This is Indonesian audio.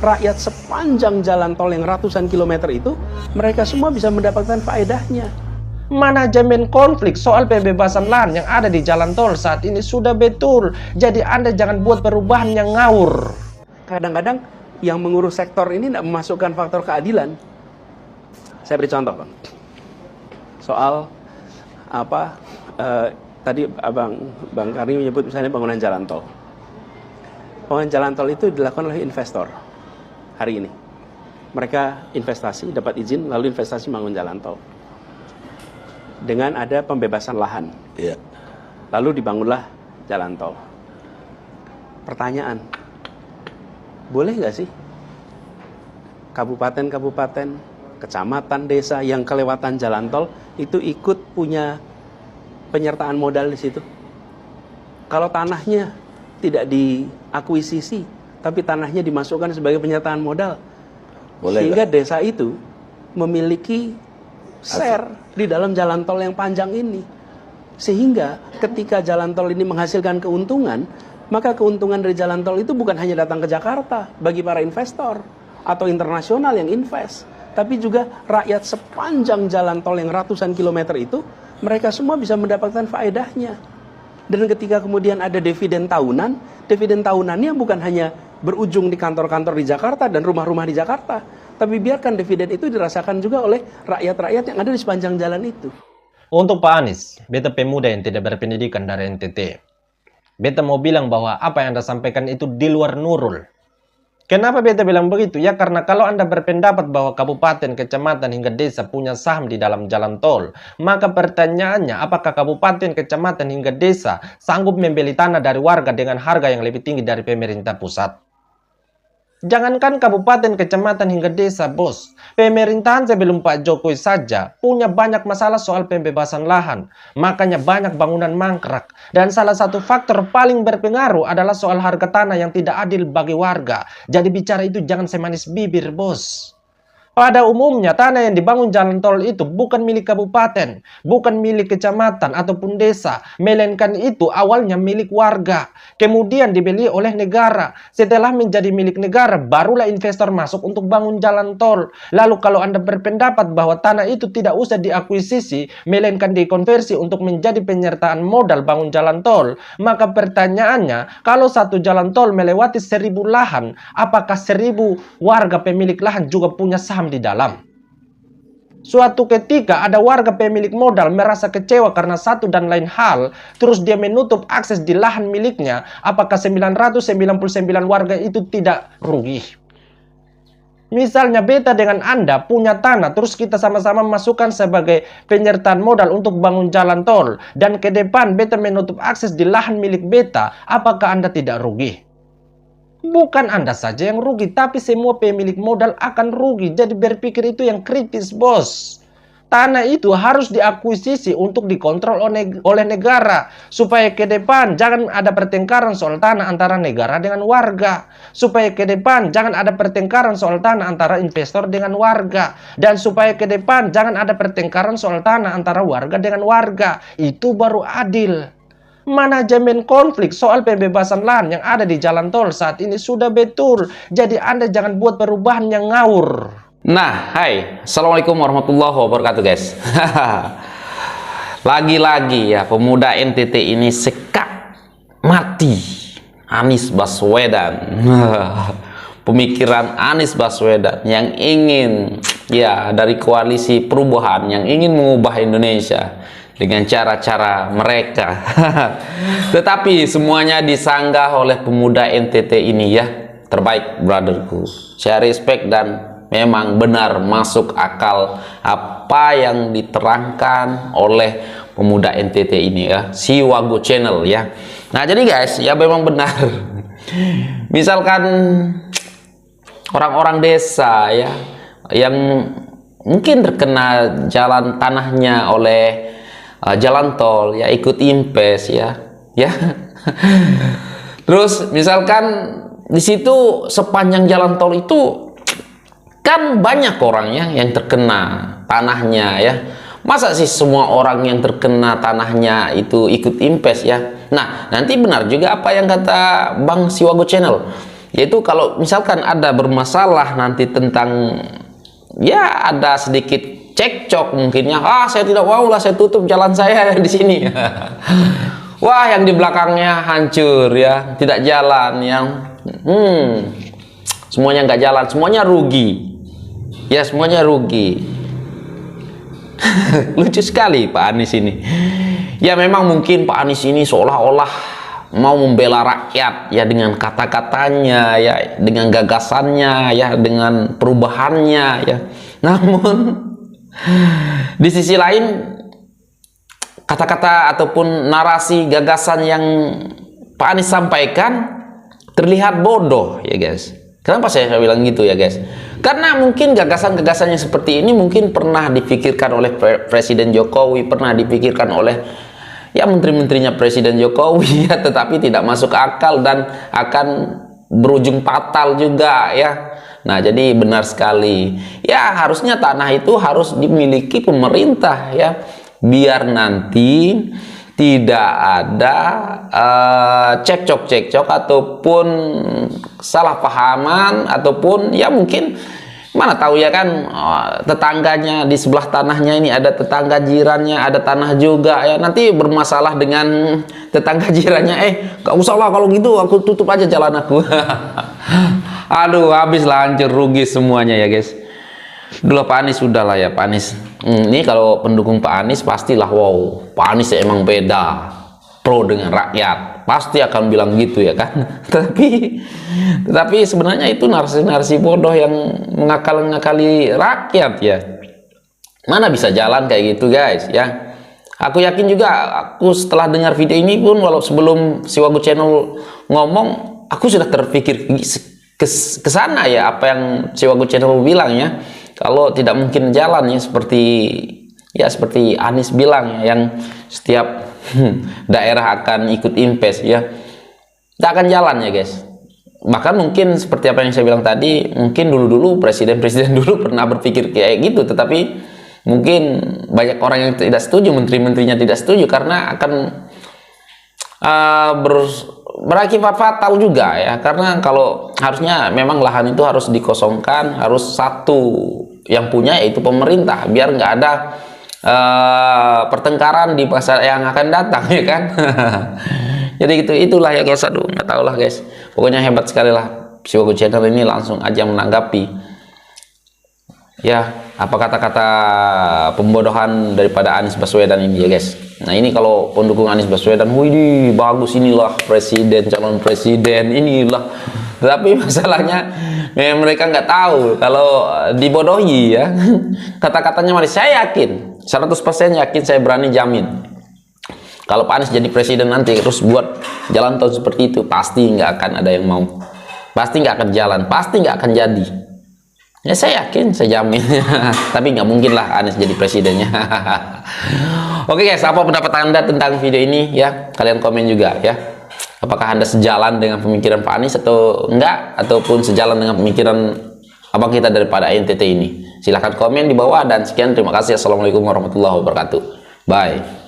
rakyat sepanjang jalan tol yang ratusan kilometer itu, mereka semua bisa mendapatkan faedahnya. Manajemen konflik soal pembebasan lahan yang ada di jalan tol saat ini sudah betul. Jadi Anda jangan buat perubahan yang ngawur. Kadang-kadang yang mengurus sektor ini tidak memasukkan faktor keadilan. Saya beri contoh, Bang. Soal tadi Bang Karim menyebut misalnya bangunan jalan tol. Bangunan jalan tol itu dilakukan oleh investor hari ini. Mereka investasi, dapat izin, lalu investasi bangun jalan tol. Dengan ada pembebasan lahan. Iya. Lalu dibangunlah jalan tol. Pertanyaan, boleh nggak sih kabupaten-kabupaten, kecamatan, desa yang kelewatan jalan tol itu ikut punya penyertaan modal di situ? Kalau tanahnya tidak diakuisisi, tapi tanahnya dimasukkan sebagai penyertaan modal, Boleh sehingga gak? desa itu memiliki share di dalam jalan tol yang panjang ini. Sehingga ketika jalan tol ini menghasilkan keuntungan, maka keuntungan dari jalan tol itu bukan hanya datang ke Jakarta bagi para investor atau internasional yang invest, tapi juga rakyat sepanjang jalan tol yang ratusan kilometer itu, mereka semua bisa mendapatkan faedahnya. Dan ketika kemudian ada dividen tahunannya bukan hanya berujung di kantor-kantor di Jakarta dan rumah-rumah di Jakarta, tapi biarkan dividen itu dirasakan juga oleh rakyat-rakyat yang ada di sepanjang jalan itu. Untuk Pak Anies, beta pemuda yang tidak berpendidikan dari NTT. Beta mau bilang bahwa apa yang Anda sampaikan itu di luar nurul. Kenapa beta bilang begitu? Ya karena kalau Anda berpendapat bahwa kabupaten, kecamatan, hingga desa punya saham di dalam jalan tol, maka pertanyaannya apakah kabupaten, kecamatan, hingga desa sanggup membeli tanah dari warga dengan harga yang lebih tinggi dari pemerintah pusat? Jangankan kabupaten, kecamatan, hingga desa, bos. Pemerintahan sebelum Pak Jokowi saja punya banyak masalah soal pembebasan lahan. Makanya banyak bangunan mangkrak. Dan salah satu faktor paling berpengaruh adalah soal harga tanah yang tidak adil bagi warga. Jadi bicara itu jangan semanis bibir, bos. Pada umumnya, tanah yang dibangun jalan tol itu bukan milik kabupaten, bukan milik kecamatan ataupun desa, melainkan itu awalnya milik warga. Kemudian dibeli oleh negara. Setelah menjadi milik negara, barulah investor masuk untuk bangun jalan tol. Lalu kalau Anda berpendapat bahwa tanah itu tidak usah diakuisisi, melainkan dikonversi untuk menjadi penyertaan modal bangun jalan tol, maka pertanyaannya, kalau satu jalan tol melewati 1000 lahan, apakah 1000 warga pemilik lahan juga punya saham di dalam? Suatu ketika ada warga pemilik modal merasa kecewa karena satu dan lain hal, terus dia menutup akses di lahan miliknya, apakah 999 warga itu tidak rugi? Misalnya beta dengan Anda punya tanah, terus kita sama-sama masukkan sebagai penyertaan modal untuk bangun jalan tol, dan ke depan beta menutup akses di lahan milik beta, apakah Anda tidak rugi? Bukan Anda saja yang rugi, tapi semua pemilik modal akan rugi. Jadi berpikir itu yang kritis, bos. Tanah itu harus diakuisisi untuk dikontrol oleh negara. Supaya ke depan jangan ada pertengkaran soal tanah antara negara dengan warga. Supaya ke depan jangan ada pertengkaran soal tanah antara investor dengan warga. Dan supaya ke depan jangan ada pertengkaran soal tanah antara warga dengan warga. Itu baru adil. Manajemen konflik soal pembebasan lahan yang ada di jalan tol saat ini sudah betul. Jadi Anda jangan buat perubahan yang ngawur. Nah, hai, Assalamualaikum warahmatullahi wabarakatuh, guys. Lagi-lagi ya, pemuda NTT ini sekak mati Anies Baswedan. Pemikiran Anies Baswedan yang ingin ya dari koalisi perubahan yang ingin mengubah Indonesia dengan cara-cara mereka. Tetapi semuanya disanggah oleh pemuda NTT ini ya. Terbaik, brotherku. Saya respect dan memang benar masuk akal apa yang diterangkan oleh pemuda NTT ini ya, si Wago Channel ya. Nah, jadi guys, ya memang benar. Misalkan orang-orang desa ya yang mungkin terkena jalan tanahnya oleh jalan tol ya, ikut impes ya. Terus misalkan di situ sepanjang jalan tol itu kan banyak orangnya yang terkena tanahnya ya. Masa sih semua orang yang terkena tanahnya itu ikut impes ya? Nah, nanti benar juga apa yang kata Bang Siwago Channel. Yaitu kalau misalkan ada bermasalah nanti tentang, ya ada sedikit cekcok mungkinnya, saya tidak mau lah, saya tutup jalan saya di sini. Wah, yang di belakangnya hancur ya, tidak jalan, yang semuanya nggak jalan, semuanya rugi. Ya, semuanya rugi. Lucu sekali Pak Anies ini. Ya memang mungkin Pak Anies ini seolah-olah mau membela rakyat ya, dengan kata-katanya ya, dengan gagasannya ya, dengan perubahannya ya. Namun di sisi lain, kata-kata ataupun narasi gagasan yang Pak Anies sampaikan terlihat bodoh ya guys. Kenapa saya bilang gitu ya guys? Karena mungkin gagasan-gagasan yang seperti ini mungkin pernah dipikirkan oleh Presiden Jokowi, pernah dipikirkan oleh ya menteri-menterinya Presiden Jokowi ya, tetapi tidak masuk akal dan akan berujung fatal juga ya. Nah, jadi benar sekali. Ya, harusnya tanah itu harus dimiliki pemerintah ya, biar nanti tidak ada cekcok-cekcok ataupun salah pahaman, ataupun ya mungkin mana tahu ya kan, tetangganya di sebelah tanahnya ini ada tetangga jirannya, ada tanah juga ya, nanti bermasalah dengan tetangga jirannya, gak usah lah kalau gitu, aku tutup aja jalan aku. Aduh, habis lah, hancur, rugi semuanya ya guys. Dulu Pak Anies sudah lah ya, Pak Anies. Ini kalau pendukung Pak Anies pastilah, wow, Pak Anies emang beda, pro dengan rakyat, pasti akan bilang gitu ya kan. Tetapi sebenarnya itu narasi-narasi bodoh yang mengakali rakyat ya. Mana bisa jalan kayak gitu guys ya. Aku yakin juga, aku setelah dengar video ini pun, walau sebelum si Wagub Channel ngomong, aku sudah terpikir ke sana ya, apa yang si Wagub Channel bilang ya. Kalau tidak mungkin jalan ya, seperti Anies bilang ya, yang setiap daerah akan ikut impes ya, tidak akan jalan ya guys. Bahkan mungkin seperti apa yang saya bilang tadi, mungkin dulu presiden dulu pernah berpikir kayak gitu, tetapi mungkin banyak orang yang tidak setuju, menteri-menterinya tidak setuju, karena akan berakibat fatal juga ya. Karena kalau harusnya memang lahan itu harus dikosongkan, harus satu yang punya yaitu pemerintah, biar nggak ada pertengkaran di masa yang akan datang ya kan. Jadi itulah ya guys. Aduh, nggak tahu lah guys, pokoknya hebat sekali lah si Wagub Channel ini, langsung aja menanggapi ya apa kata-kata pembodohan daripada Anies Baswedan ini ya guys. Nah, ini kalau pendukung Anies Baswedan, wih bagus, inilah presiden, calon presiden, inilah. Tapi masalahnya mereka nggak tahu kalau dibodohi ya. Kata-katanya manis. Saya yakin, 100% yakin, saya berani jamin, kalau Pak Anies jadi presiden nanti terus buat jalan tol seperti itu, pasti nggak akan ada yang mau, pasti nggak akan jalan, pasti nggak akan jadi. Ya saya yakin, saya jamin. Tapi nggak mungkin lah Anies jadi presidennya. Oke guys, apa pendapat Anda tentang video ini ya? Kalian komen juga ya. Apakah Anda sejalan dengan pemikiran Pak Anies atau enggak, ataupun sejalan dengan pemikiran abang kita daripada NTT ini? Silahkan komen di bawah, dan sekian, terima kasih. Assalamualaikum warahmatullahi wabarakatuh. Bye.